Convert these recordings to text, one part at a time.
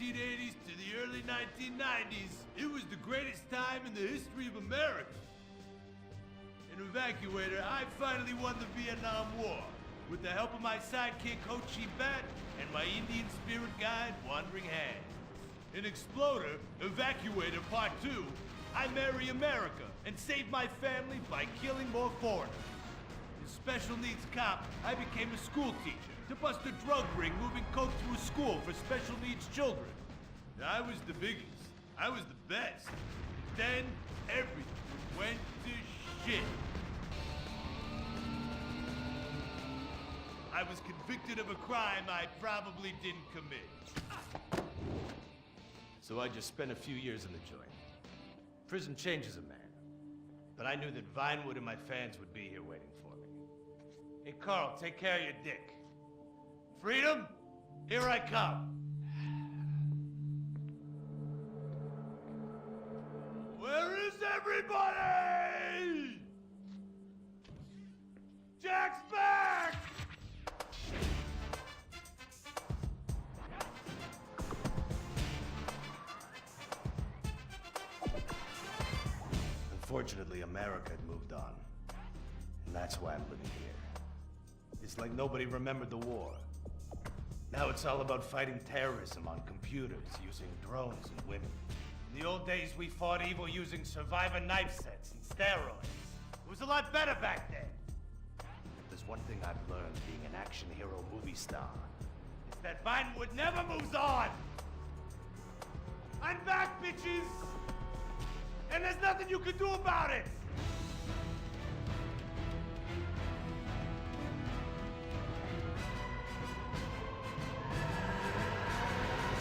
1980s to the early 1990s, it was the greatest time in the history of America. An evacuator, I finally won the Vietnam War with the help of my sidekick Ho Chi Bat and my Indian spirit guide Wandering Hand. An exploder, evacuator part 2, I marry America and save my family by killing more foreigners. As special needs cop, I became a school teacher to bust a drug ring moving coke to a school for special needs children. I was the biggest. I was the best. Then everything went to shit. I was convicted of a crime I probably didn't commit. So I just spent a few years in the joint. Prison changes a man. But I knew that Vinewood and my fans would be here waiting for me. Hey, Carl, take care of your dick. Freedom, here I come. Where is everybody? Jack's back! Unfortunately, America had moved on. And that's why I'm living here. It's like nobody remembered the war. Now it's all about fighting terrorism on computers, using drones and women. In the old days, we fought evil using survivor knife sets and steroids. It was a lot better back then. If there's one thing I've learned being an action hero movie star, it's that Vinewood never moves on! I'm back, bitches! And there's nothing you can do about it!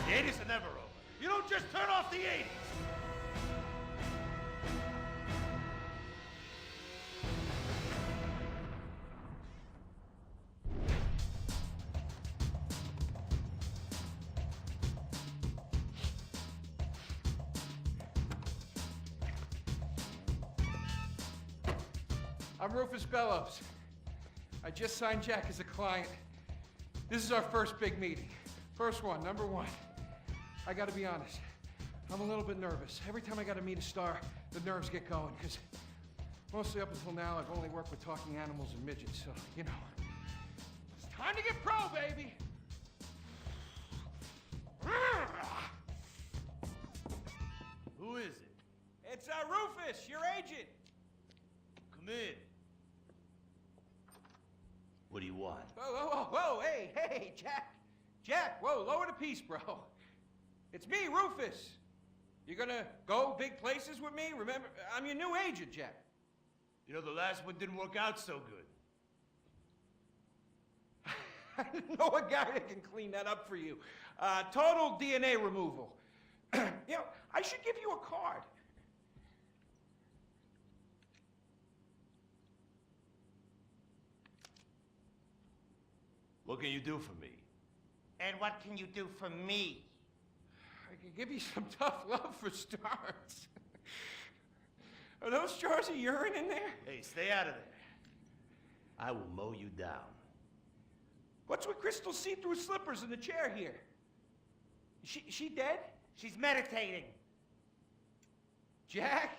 The 80s are never over. You don't just turn off the 80s! I'm Rufus Bellows. I just signed Jack as a client. This is our first big meeting. First one, number one. I gotta be honest, I'm a little bit nervous. Every time I gotta meet a star, the nerves get going, because mostly up until now, I've only worked with talking animals and midgets, so, you know. It's time to get pro, baby! Who is it? It's Rufus, your agent. Come in. What do you want? Whoa, hey, Jack. Jack, whoa, lower the piece, bro. It's me, Rufus. You gonna go big places with me? Remember, I'm your new agent, Jack. You know, the last one didn't work out so good. I know a guy that can clean that up for you. Total DNA removal. You know, I should give you a card. What can you do for me? And what can you do for me? I can give you some tough love for starts. Are those jars of urine in there? Hey, stay out of there. I will mow you down. What's with Crystal's see-through slippers in the chair here? She dead? She's meditating. Jack,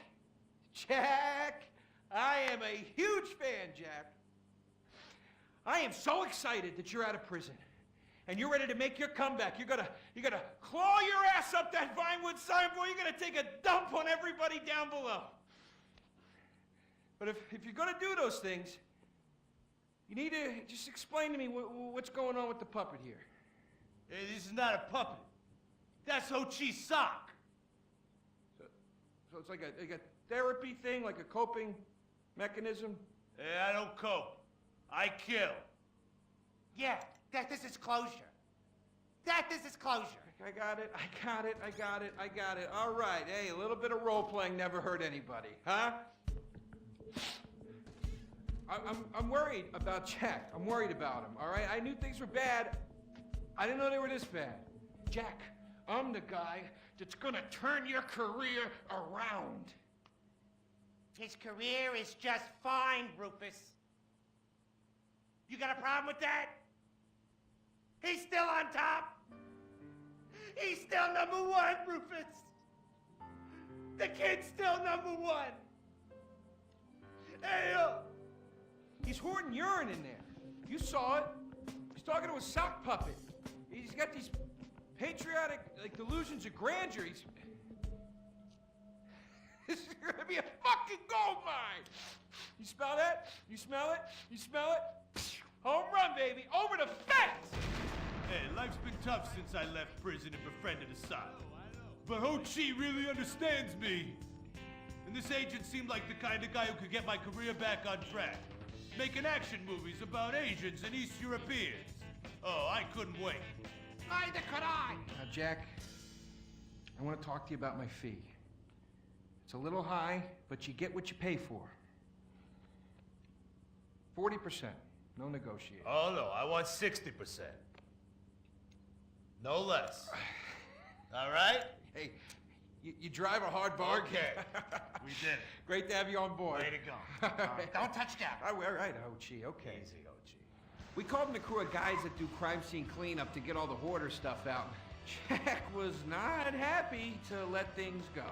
I am a huge fan, Jack. I am so excited that you're out of prison. And you're ready to make your comeback. You're gonna claw your ass up that Vinewood signboard. You're gonna take a dump on everybody down below. But if you're gonna do those things, you need to just explain to me what's going on with the puppet here. Hey, this is not a puppet. That's Ho Chi's sock. So it's like a therapy thing, like a coping mechanism? Hey, I don't cope. I kill. Yeah, this is closure. This is closure. I got it. All right, hey, a little bit of role-playing never hurt anybody, huh? I'm worried about Jack. I'm worried about him, all right? I knew things were bad. I didn't know they were this bad. Jack, I'm the guy that's gonna turn your career around. His career is just fine, Rufus. You got a problem with that? He's still on top. He's still number one, Rufus. The kid's still number one. Hey, yo. He's hoarding urine in there. You saw it. He's talking to a sock puppet. He's got these patriotic, like, delusions of grandeur. This is gonna be a fucking gold mine. You smell that? You smell it? You smell it? Home run, baby. Over the fence. Hey, life's been tough since I left prison and befriended Asylum. But Ho Chi really understands me. And this agent seemed like the kind of guy who could get my career back on track. Making action movies about Asians and East Europeans. Oh, I couldn't wait. Neither could I. Now, Jack, I want to talk to you about my fee. It's a little high, but you get what you pay for. 40%. No negotiation. Oh, no, I want 60%. No less. All right? Hey, you drive a hard bargain. Okay. We did it. Great to have you on board. Way to go. Don't touch that. All right, Ho-Chi, okay. Easy, Ho-Chi. We called in a crew of guys that do crime scene cleanup to get all the hoarder stuff out. Jack was not happy to let things go.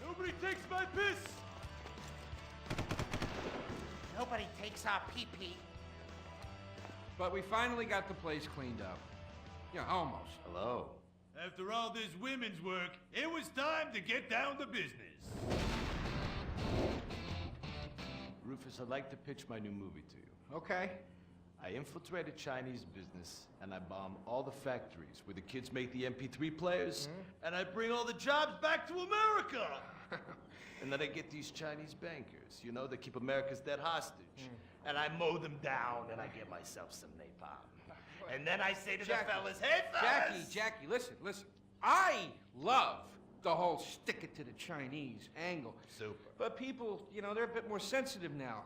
Nobody takes my piss. Nobody takes our pee-pee. But we finally got the place cleaned up. Yeah, almost. Hello. After all this women's work, it was time to get down to business. Rufus, I'd like to pitch my new movie to you. Okay. I infiltrate a Chinese business and I bomb all the factories where the kids make the MP3 players. And I bring all the jobs back to America. And then I get these Chinese bankers, you know, that keep America's debt hostage. And I mow them down and I get myself some napalm. And then I say to Jackie, the fellas, hey fellas! Jackie, listen. I love the whole stick it to the Chinese angle. Super. But people, you know, they're a bit more sensitive now.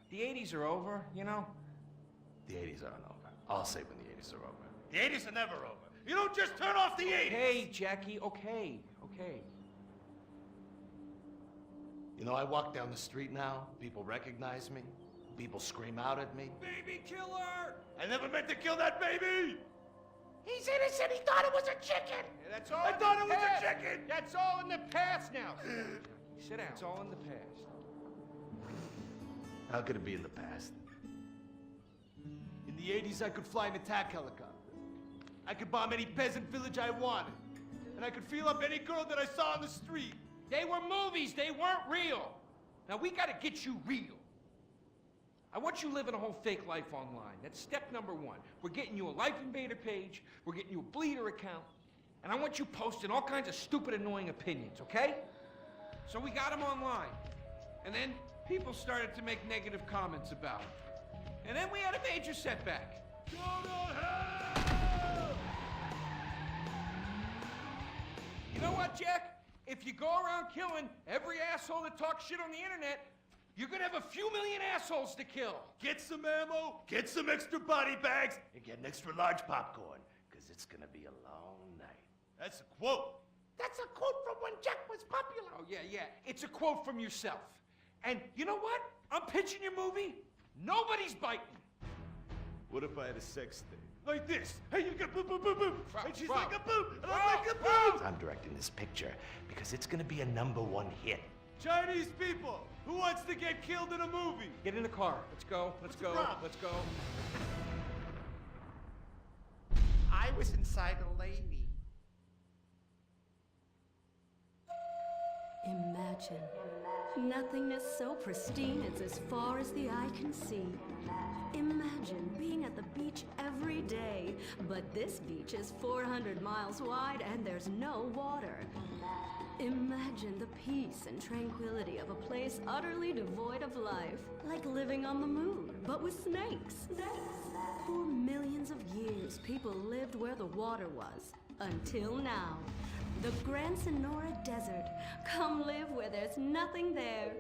The 80s are over, you know? The 80s aren't over. I'll say when the 80s are over. The 80s are never over. You don't just turn off the 80s. Hey, Jackie, okay. You know, I walk down the street now, people recognize me, people scream out at me. Baby killer! I never meant to kill that baby. He's innocent. He thought it was a chicken. Yeah, that's all I in thought the it was a past. chicken. That's all in the past now. Sit down. It's all in the past. How could it be in the past? In the 80s, I could fly an attack helicopter. I could bomb any peasant village I wanted. And I could feel up any girl that I saw on the street. They were movies. They weren't real. Now, we gotta get you real. I want you living a whole fake life online. That's step number one. We're getting you a Life Invader page. We're getting you a Bleeder account. And I want you posting all kinds of stupid, annoying opinions, okay? So we got them online. And then people started to make negative comments about it. And then we had a major setback. Go to hell! You know what, Jack? If you go around killing every asshole that talks shit on the internet, you're gonna have a few million assholes to kill. Get some ammo, get some extra body bags, and get an extra large popcorn, because it's gonna be a long night. That's a quote. That's a quote from when Jack was popular. Oh, yeah. It's a quote from yourself. And you know what? I'm pitching your movie. Nobody's biting. What if I had a sex thing? Like this. Hey, you got boom, boom, boom, boom. And she's Bro. like a boom, and I'm Bro. like a boom. I'm directing this picture because it's gonna be a #1 hit. Chinese people, who wants to get killed in a movie? Get in the car. Let's go. What's the problem? Let's go. I was inside a lady. Imagine nothingness so pristine it's as far as the eye can see. Imagine being at the beach every day, but this beach is 400 miles wide and there's no water. Imagine the peace and tranquility of a place utterly devoid of life, like living on the moon, but with snakes. For millions of years, people lived where the water was, until now. The Gran Sonora Desert. Come live where there's nothing there.